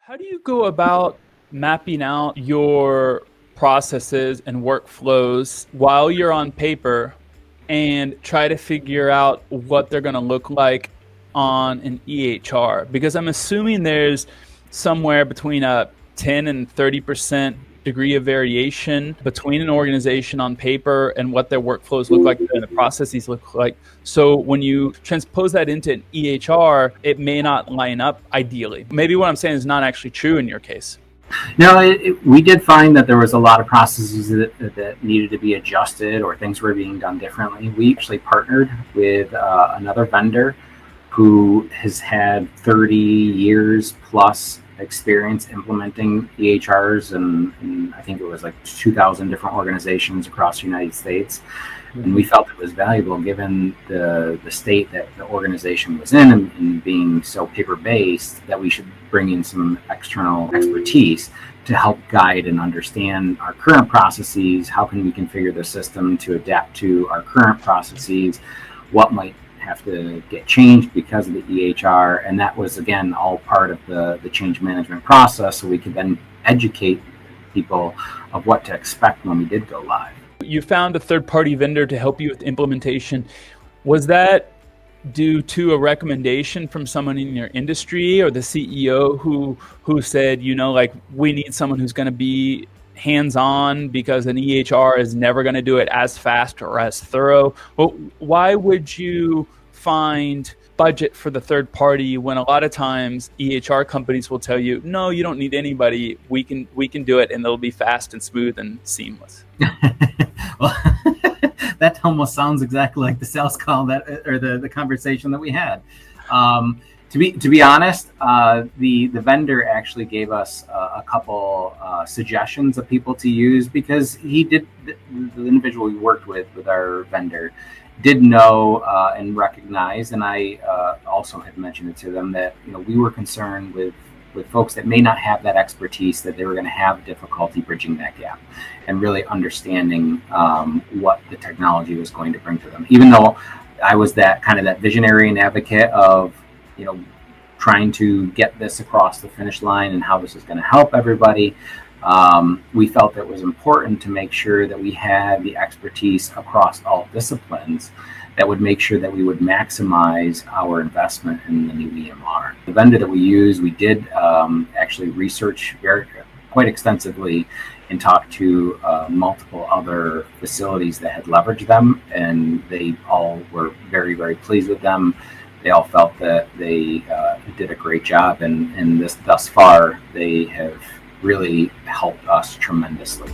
How do you go about mapping out your processes and workflows while you're on paper and try to figure out what they're going to look like on an EHR? Because I'm assuming there's somewhere between a 10 and 30% degree of variation between an organization on paper and what their workflows look like and the processes look like. So when you transpose that into an EHR, it may not line up ideally. Maybe what I'm saying is not actually true in your case. No, we did find that there was a lot of processes that needed to be adjusted or things were being done differently. We actually partnered with another vendor who has had 30 years plus experience implementing EHRs and I think it was like 2,000 different organizations across the United States. And we felt it was valuable given the state that the organization was in and being so paper-based that we should bring in some external expertise to help guide and understand our current processes. How can we configure the system to adapt to our current processes? What might have to get changed because of the EHR? And that was, again, all part of the change management process, so we could then educate people of what to expect when we did go live. You found a third-party vendor to help you with implementation. Was that due to a recommendation from someone in your industry or the CEO who said, like, we need someone who's going to be hands-on because an EHR is never going to do it as fast or as thorough? Well, why would you find budget for the third party when a lot of times EHR companies will tell you, no, you don't need anybody. We can do it and it'll be fast and smooth and seamless. Well, that almost sounds exactly like the sales call or the conversation that we had. To be honest, the vendor actually gave us a couple suggestions of people to use because the individual we worked with our vendor did know and recognize, and I also had mentioned it to them that we were concerned with folks that may not have that expertise, that they were going to have difficulty bridging that gap and really understanding what the technology was going to bring to them. Even though I was that visionary and advocate of trying to get this across the finish line and how this is going to help everybody, we felt it was important to make sure that we had the expertise across all disciplines that would make sure that we would maximize our investment in the new EMR. The vendor that we use, we did actually research quite extensively and talk to multiple other facilities that had leveraged them, and they all were very, very pleased with them. They all felt that they did a great job, and thus far they have really helped us tremendously.